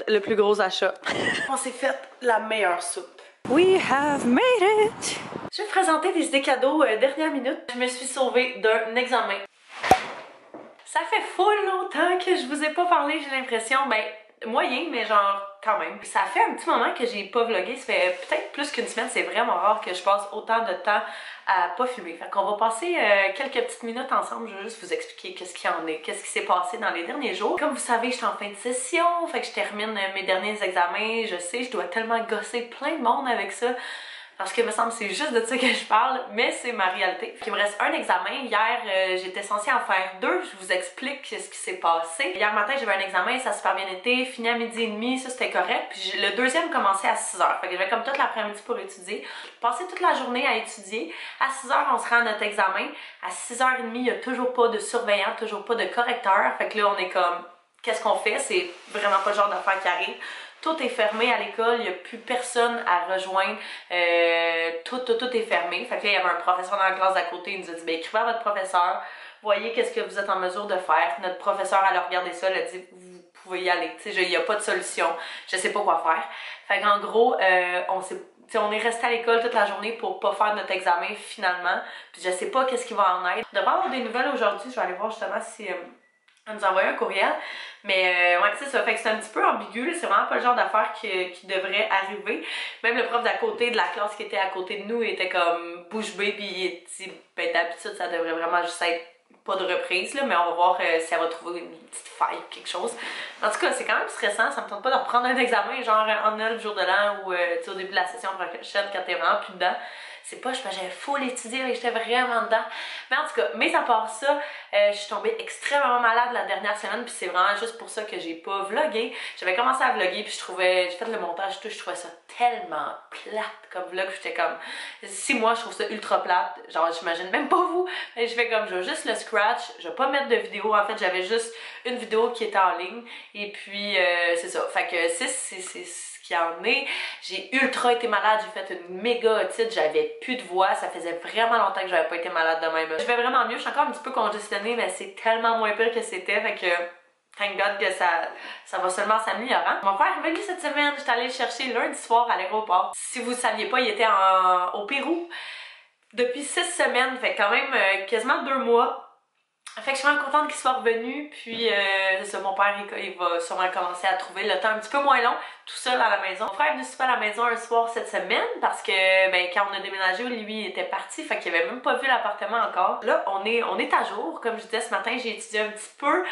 le plus gros achat. On s'est fait la meilleure soupe. We have made it! Je vais vous présenter des idées cadeaux dernière minute. Je me suis sauvée d'un examen. Ça fait full longtemps que je vous ai pas parlé, j'ai l'impression. Ben, moyen, mais genre quand même. Ça fait un petit moment que j'ai pas vlogué. Ça fait peut-être plus qu'une semaine. C'est vraiment rare que je passe autant de temps à pas filmer. Fait qu'on va passer quelques petites minutes ensemble. Je vais juste vous expliquer qu'est-ce qu'il y en est, qu'est-ce qui s'est passé dans les derniers jours. Comme vous savez, je suis en fin de session. Fait que je termine mes derniers examens. Je sais, je dois tellement gosser plein de monde avec ça. Parce que me semble c'est juste de ça que je parle, mais c'est ma réalité. Il me reste un examen. Hier, j'étais censée en faire 2. Je vous explique ce qui s'est passé. Hier matin, j'avais un examen, ça a super bien été. Fini à 12h30, ça c'était correct. Puis le deuxième commençait à 6h. Fait que j'avais comme toute l'après-midi pour étudier. Passer toute la journée à étudier. À 6h, on se rend à notre examen. À 6h30, il n'y a toujours pas de surveillant, toujours pas de correcteur. Fait que là, on est comme, qu'est-ce qu'on fait? C'est vraiment pas le genre d'affaire qui arrive. Tout est fermé à l'école, il n'y a plus personne à rejoindre, tout est fermé. Fait que là, il y avait un professeur dans la classe d'à côté, il nous a dit, ben écrivez à votre professeur, voyez qu'est-ce que vous êtes en mesure de faire. Notre professeur, elle a regardé ça, elle a dit, vous pouvez y aller, tu sais, il n'y a pas de solution, je sais pas quoi faire. Fait qu'en gros, on est resté à l'école toute la journée pour pas faire notre examen finalement, puis je sais pas qu'est-ce qui va en être. Je devrais avoir des nouvelles aujourd'hui, je vais aller voir justement si... elle nous a envoyé un courriel, mais ouais, c'est ça, fait que c'est un petit peu ambigu, c'est vraiment pas le genre d'affaire qui devrait arriver. Même le prof d'à côté de la classe qui était à côté de nous était comme bouche bée, puis il dit, ben d'habitude ça devrait vraiment juste être pas de reprise, là, mais on va voir si elle va trouver une petite faille ou quelque chose. En tout cas, c'est quand même stressant, ça me tente pas de reprendre un examen genre en le jour de l'an ou au début de la session prochaine quand t'es vraiment plus dedans. C'est pas, j'avais full étudié et j'étais vraiment dedans. Mais en tout cas, mais à part ça, je suis tombée extrêmement malade la dernière semaine, puis c'est vraiment juste pour ça que j'ai pas vlogué. J'avais commencé à vlogger, puis j'ai fait le montage, tout, je trouvais ça tellement plate comme vlog, j'étais comme, si moi je trouve ça ultra plate, genre j'imagine même pas vous, et je fais comme, je vais juste le scratch, je vais pas mettre de vidéo, en fait j'avais juste une vidéo qui était en ligne, et puis c'est ça, fait que c'est qui en est. J'ai ultra été malade, j'ai fait une méga otite, j'avais plus de voix, ça faisait vraiment longtemps que j'avais pas été malade de même. Je vais vraiment mieux, je suis encore un petit peu congestionnée, mais c'est tellement moins pire que c'était, fait que thank God que ça va seulement s'améliorer. Mon frère est venu cette semaine, j'étais allée le chercher lundi soir à l'aéroport. Si vous saviez pas, il était au Pérou depuis 6 semaines, fait quand même quasiment 2 mois. Fait que je suis vraiment contente qu'il soit revenu, puis c'est ça, mon père il va sûrement commencer à trouver le temps un petit peu moins long, tout seul à la maison. Mon frère est venu souper à la maison un soir cette semaine, parce que ben, quand on a déménagé, lui il était parti, fait qu'il avait même pas vu l'appartement encore. Là, on est à jour, comme je disais ce matin, j'ai étudié un petit peu,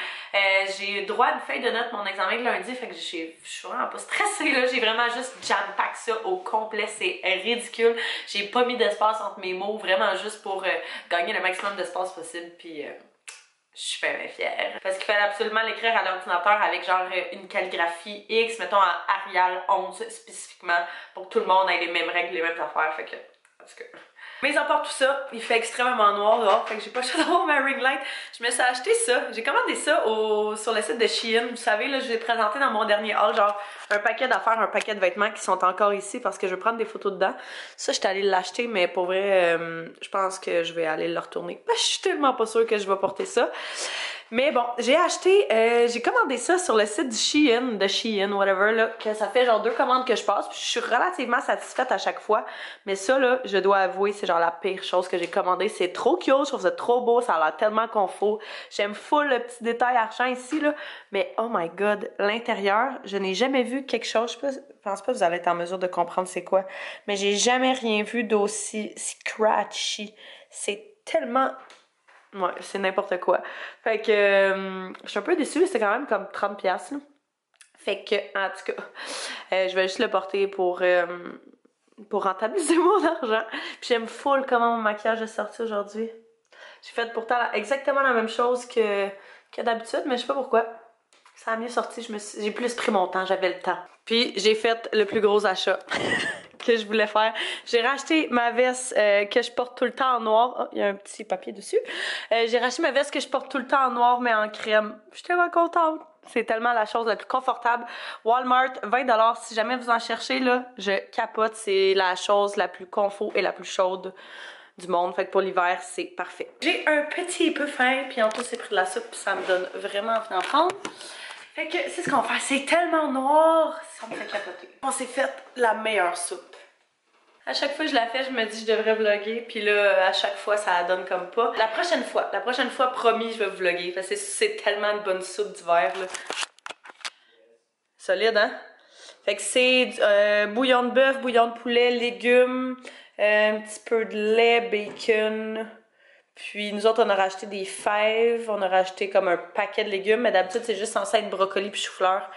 j'ai droit à une feuille de notes, mon examen de lundi, fait que je suis vraiment pas stressée là, j'ai vraiment juste jam-pack ça au complet, c'est ridicule. J'ai pas mis d'espace entre mes mots, vraiment juste pour gagner le maximum d'espace possible, puis... je suis bien fière. Parce qu'il fallait absolument l'écrire à l'ordinateur avec genre une calligraphie X, mettons en Arial 11 spécifiquement, pour que tout le monde ait les mêmes règles, les mêmes affaires. Fait que, en tout cas. Mais à part tout ça, il fait extrêmement noir dehors, fait que j'ai pas le choix d'avoir ma ring light. Je me suis acheté ça. J'ai commandé ça sur le site de Shein. Vous savez, là, je l'ai présenté dans mon dernier haul, genre un paquet d'affaires, un paquet de vêtements qui sont encore ici parce que je veux prendre des photos dedans. Ça, j'étais allée l'acheter, mais pour vrai, je pense que je vais aller le retourner. Je suis tellement pas sûre que je vais porter ça. Mais bon, j'ai commandé ça sur le site de Shein, whatever, là, que ça fait genre 2 commandes que je passe, puis je suis relativement satisfaite à chaque fois. Mais ça, là, je dois avouer, c'est genre la pire chose que j'ai commandé. C'est trop cute, je trouve ça trop beau, ça a l'air tellement confort. J'aime full le petit détail argent ici, là. Mais oh my god, l'intérieur, je n'ai jamais vu quelque chose, je pense pas que vous allez être en mesure de comprendre c'est quoi, mais j'ai jamais rien vu d'aussi scratchy. C'est tellement... ouais, c'est n'importe quoi. Fait que je suis un peu déçue, c'était quand même comme 30$, là. Fait que, en tout cas, je vais juste le porter pour rentabiliser mon argent. Puis j'aime full comment mon maquillage est sorti aujourd'hui. J'ai fait pourtant exactement la même chose que d'habitude, mais je sais pas pourquoi. Ça a mieux sorti, j'ai plus pris mon temps, j'avais le temps. Puis j'ai fait le plus gros achat que je voulais faire. J'ai racheté ma veste que je porte tout le temps en noir. Oh, il y a un petit papier dessus. J'ai racheté ma veste que je porte tout le temps en noir, mais en crème. Je suis tellement contente. C'est tellement la chose la plus confortable. Walmart, 20$. Si jamais vous en cherchez, là, je capote. C'est la chose la plus confort et la plus chaude du monde. Fait que pour l'hiver, c'est parfait. J'ai un petit peu faim, puis en plus, c'est pris de la soupe, puis ça me donne vraiment envie d'en prendre. Fait que c'est ce qu'on fait. C'est tellement noir, ça me fait capoter. On s'est fait la meilleure soupe. À chaque fois que je la fais, je me dis que je devrais vlogger, puis là, à chaque fois, ça donne comme pas. La prochaine fois, promis, je vais vlogger, parce que c'est tellement de bonne soupe d'hiver, là. Solide, hein? Fait que c'est bouillon de bœuf, bouillon de poulet, légumes, un petit peu de lait, bacon. Puis nous autres, on a racheté des fèves, on a racheté comme un paquet de légumes, mais d'habitude, c'est juste censé être brocoli puis chou-fleur.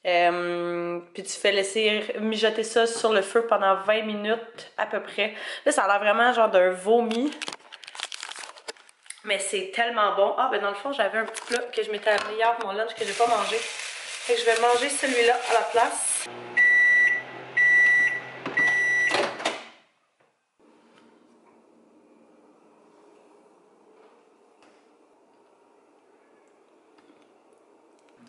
Puis tu fais laisser mijoter ça sur le feu pendant 20 minutes à peu près. Là, ça a l'air vraiment genre d'un vomi. Mais c'est tellement bon. Ah, ben dans le fond, j'avais un petit plat que je m'étais amené hier pour mon lunch que j'ai pas mangé. Fait que je vais manger celui-là à la place.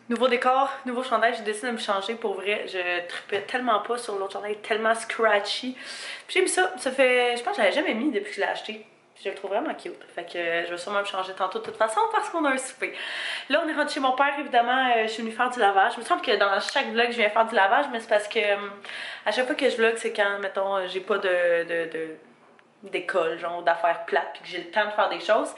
Nouveau décor, nouveau chandail, j'ai décidé de me changer pour vrai. Je tripais tellement pas sur l'autre chandail, tellement scratchy. Puis j'aime ça, ça fait, je pense que je l'avais jamais mis depuis que je l'ai acheté. Je le trouve vraiment cute. Fait que je vais sûrement me changer tantôt de toute façon parce qu'on a un souper. Là, on est rentré chez mon père, évidemment, je suis venue faire du lavage. Il me semble que dans chaque vlog, je viens faire du lavage, mais c'est parce que à chaque fois que je vlog, c'est quand, mettons, j'ai pas d'école, genre d'affaires plates, puis que j'ai le temps de faire des choses.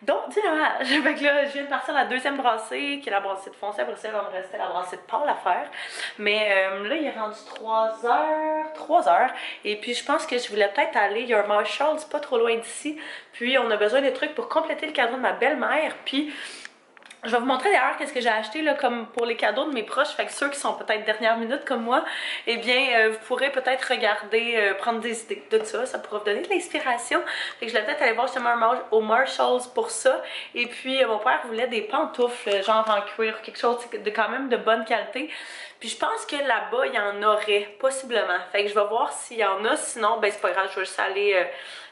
Donc, du lavage. Fait que là, je viens de partir à la deuxième brassée, qui est la brassée de foncé. Après ça, il va me rester la brassée de pâle à faire. Mais là, il est rendu 3 heures. 3 heures. Et puis, je pense que je voulais peut-être aller. Il y a un Marshalls pas trop loin d'ici. Puis, on a besoin des trucs pour compléter le cadeau de ma belle-mère. Puis, je vais vous montrer d'ailleurs qu'est-ce que j'ai acheté là, comme pour les cadeaux de mes proches. Fait que ceux qui sont peut-être dernière minute comme moi, eh bien, vous pourrez peut-être regarder, prendre des idées de ça. Ça pourra vous donner de l'inspiration. Fait que je vais peut-être aller voir justement au Marshalls pour ça. Et puis, mon père voulait des pantoufles, genre en cuir, quelque chose de quand même de bonne qualité. Puis je pense que là-bas, il y en aurait, possiblement. Fait que je vais voir s'il y en a. Sinon, ben c'est pas grave, je vais juste aller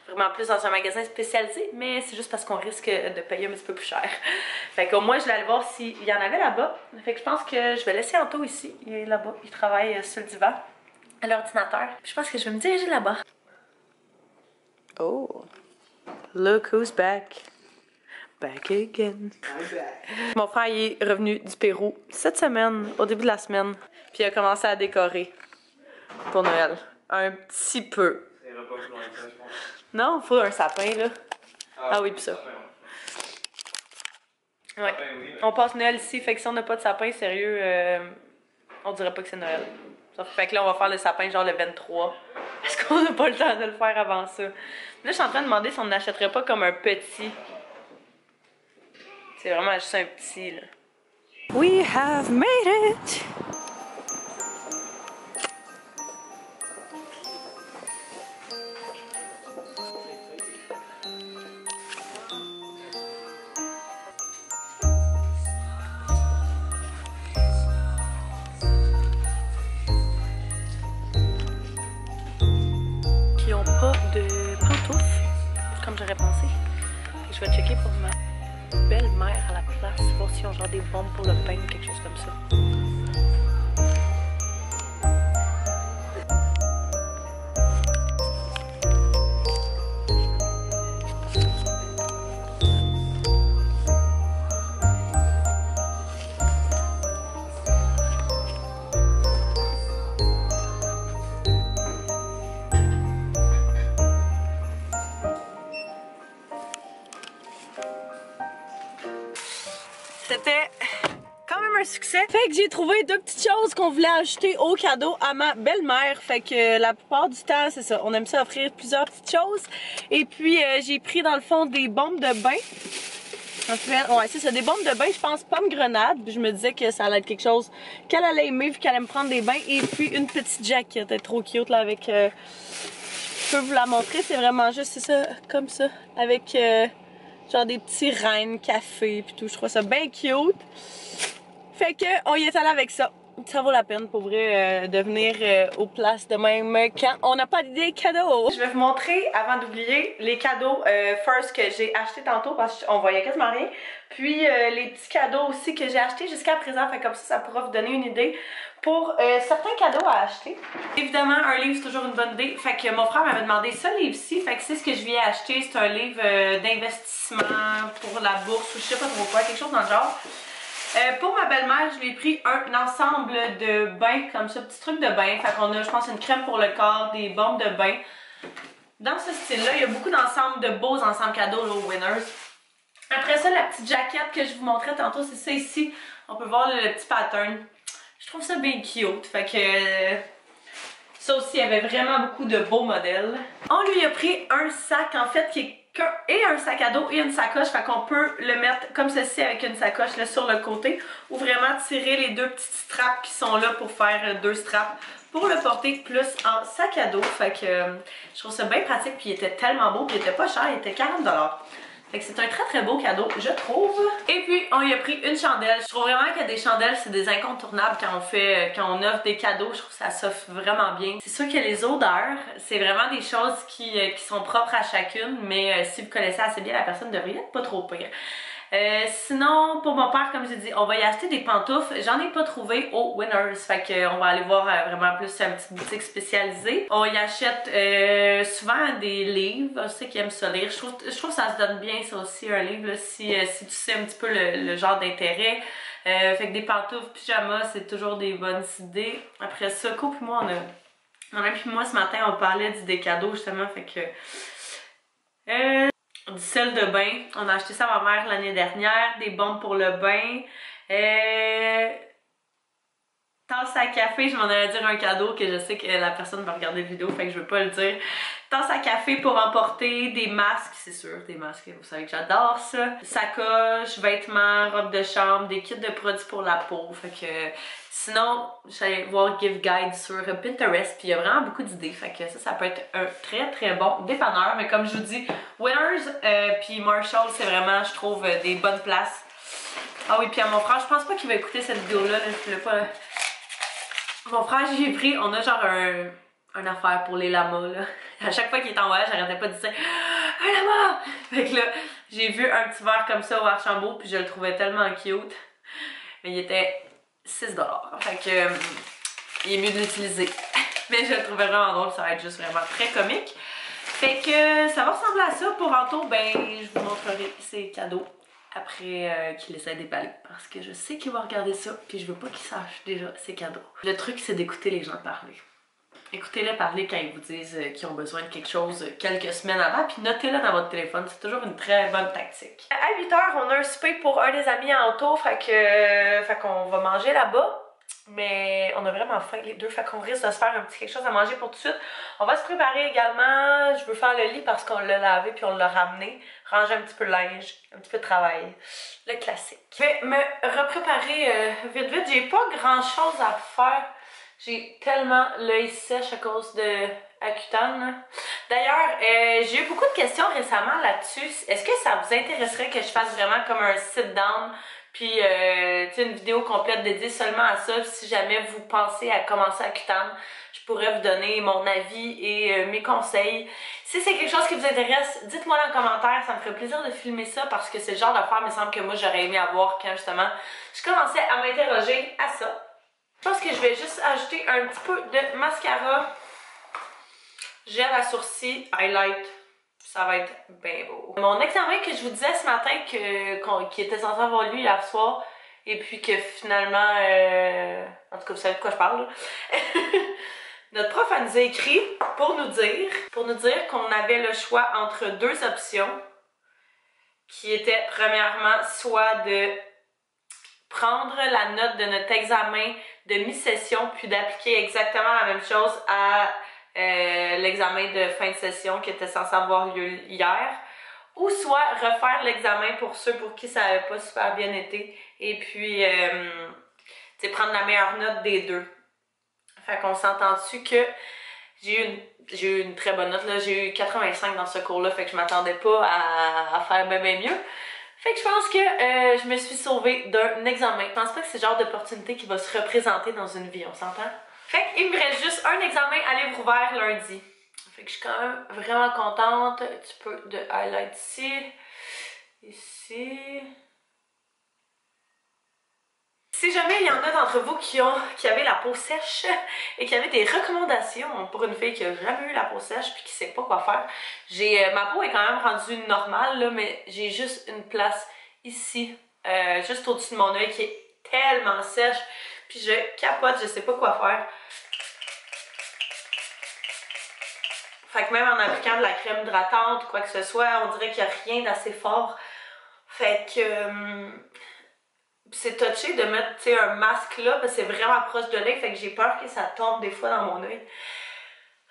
vraiment plus dans un magasin spécialisé. Mais c'est juste parce qu'on risque de payer un petit peu plus cher. Fait qu'au moins, je vais aller voir s'il y en avait là-bas. Fait que je pense que je vais laisser Anto ici. Il est là-bas. Il travaille sur le divan, à l'ordinateur. Je pense que je vais me diriger là-bas. Oh! Look who's back. Back again. Mon frère il est revenu du Pérou cette semaine, au début de la semaine. Puis il a commencé à décorer pour Noël. Un petit peu. Non, il faut un sapin là. Ah oui, pis ça. Ouais. On passe Noël ici, fait que si on n'a pas de sapin, sérieux, on dirait pas que c'est Noël. Fait que là, on va faire le sapin genre le 23. Parce qu'on n'a pas le temps de le faire avant ça. Là, je suis en train de demander si on n'achèterait pas comme un petit. C'est vraiment juste un petit, là. We have made it! Qui ont pas de pantoufles, comme j'aurais pensé. Je vais checker pour ma belle-mère à la place, voir s'ils ont genre des bombes pour le pain ou quelque chose comme ça. C'était quand même un succès. Fait que j'ai trouvé 2 petites choses qu'on voulait acheter au cadeau à ma belle-mère. Fait que la plupart du temps, c'est ça. On aime ça offrir plusieurs petites choses. Et puis, j'ai pris dans le fond des bombes de bain. Ouais, c'est ça, des bombes de bain, je pense, pomme grenade. Puis je me disais que ça allait être quelque chose qu'elle allait aimer vu qu'elle allait me prendre des bains. Et puis, une petite jaquette. Elle est trop cute là avec... je peux vous la montrer, c'est vraiment juste, c'est ça, comme ça. Avec... genre des petits reines, café pis tout. Je trouve ça bien cute. Fait que on y est allé avec ça. Ça vaut la peine pour vrai de venir aux places de même quand on n'a pas d'idée cadeaux. Je vais vous montrer, avant d'oublier, les cadeaux first que j'ai acheté tantôt parce qu'on voyait quasiment rien. Puis les petits cadeaux aussi que j'ai achetés jusqu'à présent. Fait comme ça pourra vous donner une idée pour certains cadeaux à acheter. Évidemment, un livre c'est toujours une bonne idée. Fait que mon frère m'avait demandé ce livre-ci. Fait que c'est ce que je viens acheter. C'est un livre d'investissement pour la bourse ou je sais pas trop quoi, quelque chose dans le genre. Pour ma belle-mère, je lui ai pris un ensemble de bains, comme ça, petit truc de bain. Fait qu'on a, je pense, une crème pour le corps, des bombes de bain. Dans ce style-là, il y a beaucoup d'ensembles, de beaux ensembles cadeaux là, aux Winners. Après ça, la petite jaquette que je vous montrais tantôt, c'est ça ici. On peut voir le petit pattern. Je trouve ça bien cute. Fait que ça aussi, il y avait vraiment beaucoup de beaux modèles. On lui a pris un sac, en fait, qui est et un sac à dos et une sacoche, fait qu'on peut le mettre comme ceci avec une sacoche là, sur le côté, ou vraiment tirer les deux petites straps qui sont là pour faire deux straps pour le porter plus en sac à dos. Fait que je trouve ça bien pratique, puis il était tellement beau, puis il était pas cher, il était 40 $. Fait que c'est un très très beau cadeau, je trouve. Et puis, on lui a pris une chandelle. Je trouve vraiment que des chandelles, c'est des incontournables quand on offre des cadeaux. Je trouve que ça s'offre vraiment bien. C'est sûr que les odeurs, c'est vraiment des choses qui sont propres à chacune, mais si vous connaissez assez bien la personne, devrait être pas trop pire. Sinon, pour mon père, comme j'ai dit, on va y acheter des pantoufles. J'en ai pas trouvé au Winners. Fait qu'on va aller voir vraiment plus une petite boutique spécialisée. On y achète souvent des livres. Je sais qu'ils aiment ça lire. Je trouve que ça se donne bien, ça aussi, un livre, là, si tu sais un petit peu le genre d'intérêt. Fait que des pantoufles, pyjamas, c'est toujours des bonnes idées. Après ça, Co puis moi, mon ami puis moi, ce matin, on parlait des cadeaux, justement. Fait que... du sel de bain, on a acheté ça à ma mère l'année dernière, des bombes pour le bain, tasse à café, je m'en allais dire un cadeau que je sais que la personne va regarder la vidéo, fait que je veux pas le dire. Tasse à café pour emporter, des masques, c'est sûr, des masques, vous savez que j'adore ça. Sacoche, vêtements, robe de chambre, des kits de produits pour la peau, fait que... Sinon, j'allais voir Gift Guide sur Pinterest, puis il y a vraiment beaucoup d'idées, fait que ça peut être un très très bon dépanneur, mais comme je vous dis, Winners puis Marshall, c'est vraiment, je trouve, des bonnes places. Ah oui, puis à mon frère, je pense pas qu'il va écouter cette vidéo-là, je voulais pas... Mon frère, j'ai pris, on a genre un affaire pour les lamas, là. À chaque fois qu'il est en voyage, j'arrêtais pas de dire « Un lama! » Fait que là, j'ai vu un petit verre comme ça au Archambault, puis je le trouvais tellement cute, mais il était 6 $. Fait que il est mieux de l'utiliser. Mais je le trouvais vraiment drôle, ça va être juste vraiment très comique. Fait que ça va ressembler à ça. Pour Anto, ben je vous montrerai ses cadeaux après qu'il essaie d'éballer. Parce que je sais qu'il va regarder ça, puis je veux pas qu'il sache déjà ses cadeaux. Le truc, c'est d'écouter les gens parler. Écoutez-les parler quand ils vous disent qu'ils ont besoin de quelque chose quelques semaines avant, puis notez-le dans votre téléphone, c'est toujours une très bonne tactique. À 8 h, on a un souper pour un des amis à Anto, fait qu'on va manger là-bas. Mais on a vraiment faim les deux, fait qu'on risque de se faire un petit quelque chose à manger pour tout de suite. On va se préparer également, je veux faire le lit parce qu'on l'a lavé puis on l'a ramené. Ranger un petit peu de linge, un petit peu de travail, le classique. Je vais me repréparer vite vite, j'ai pas grand chose à faire. J'ai tellement l'œil sèche à cause de Accutane. D'ailleurs, j'ai eu beaucoup de questions récemment là-dessus. Est-ce que ça vous intéresserait que je fasse vraiment comme un sit-down? Puis, tu sais, une vidéo complète dédiée seulement à ça. Si jamais vous pensez à commencer Accutane, je pourrais vous donner mon avis et mes conseils. Si c'est quelque chose qui vous intéresse, dites-moi dans les commentaires. Ça me ferait plaisir de filmer ça parce que c'est le genre d'affaire, il me semble que moi, j'aurais aimé avoir quand justement je commençais à m'interroger à ça. Je pense que je vais juste ajouter un petit peu de mascara, gel à sourcils, highlight. Ça va être bien beau. Mon examen que je vous disais ce matin qui était censé avoir lieu hier soir et puis que finalement, en tout cas vous savez de quoi je parle. Notre prof elle nous a écrit pour nous dire qu'on avait le choix entre deux options qui étaient premièrement soit de prendre la note de notre examen de mi-session puis d'appliquer exactement la même chose à l'examen de fin de session qui était censé avoir lieu hier, ou soit refaire l'examen pour ceux pour qui ça n'avait pas super bien été et puis prendre la meilleure note des deux. Fait qu'on s'entend dessus que j'ai eu une très bonne note, là. J'ai eu 85 dans ce cours-là, fait que je m'attendais pas à faire bien mieux. Fait que je pense que je me suis sauvée d'un examen. Je pense pas que c'est le genre d'opportunité qui va se représenter dans une vie, on s'entend? Fait qu'il me reste juste un examen à livre ouvert lundi. Fait que je suis quand même vraiment contente. Un petit peu de highlight ici. Ici. Si jamais il y en a d'entre vous qui avaient la peau sèche et qui avaient des recommandations pour une fille qui a jamais eu la peau sèche puis qui sait pas quoi faire, ma peau est quand même rendue normale là, mais j'ai juste une place ici juste au-dessus de mon œil qui est tellement sèche. Puis je capote, je sais pas quoi faire. Fait que même en appliquant de la crème hydratante ou quoi que ce soit, on dirait qu'il n'y a rien d'assez fort. Fait que c'est touché de mettre un masque là parce que c'est vraiment proche de l'œil. Fait que j'ai peur que ça tombe des fois dans mon œil.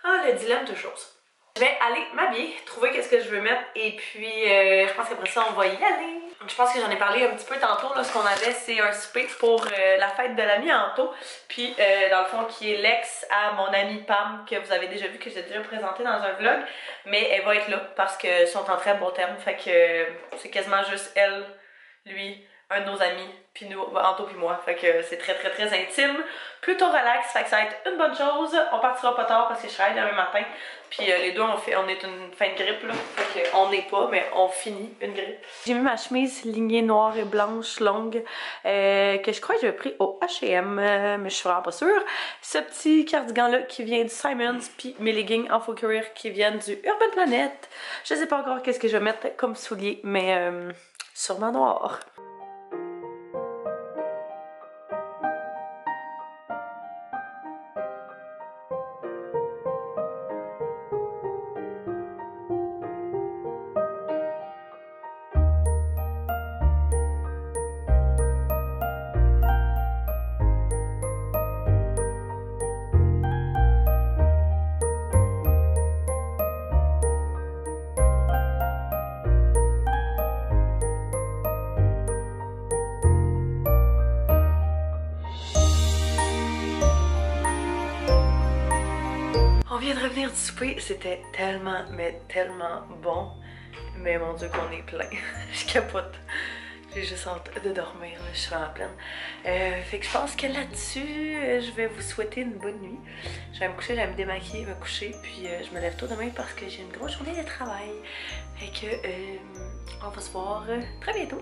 Ah, le dilemme de choses. Je vais aller m'habiller, trouver qu'est-ce que je veux mettre et puis je pense qu'après ça on va y aller. Je pense que j'en ai parlé un petit peu tantôt, là, ce qu'on avait c'est un souper pour la fête de l'ami Anto. Puis dans le fond qui est l'ex à mon amie Pam que vous avez déjà vu, que j'ai déjà présenté dans un vlog. Mais elle va être là parce qu'ils sont en très bon terme, fait que c'est quasiment juste elle, lui, un de nos amis, puis nous, Anto puis moi. Fait que c'est très très très intime, plutôt relax, fait que ça va être une bonne chose. On partira pas tard parce que je travaille demain matin. Puis les deux on est une fin de grippe là, fait qu'on n'est pas, mais on finit une grippe. J'ai mis ma chemise lignée noire et blanche longue que je crois que j'ai pris au H&M, mais je suis vraiment pas sûre. Ce petit cardigan là qui vient du Simons, puis mes leggings en faux cuir qui viennent du Urban Planet. Je sais pas encore qu'est-ce que je vais mettre comme soulier, mais sûrement noir. On vient de revenir du souper, c'était tellement, mais tellement bon. Mais mon Dieu qu'on est plein, je capote. J'ai juste hâte de dormir, là, je suis en pleine. Fait que je pense que là-dessus, je vais vous souhaiter une bonne nuit. Je vais me coucher, je vais me démaquiller, me coucher, puis je me lève tôt demain parce que j'ai une grosse journée de travail. Fait que on va se voir très bientôt.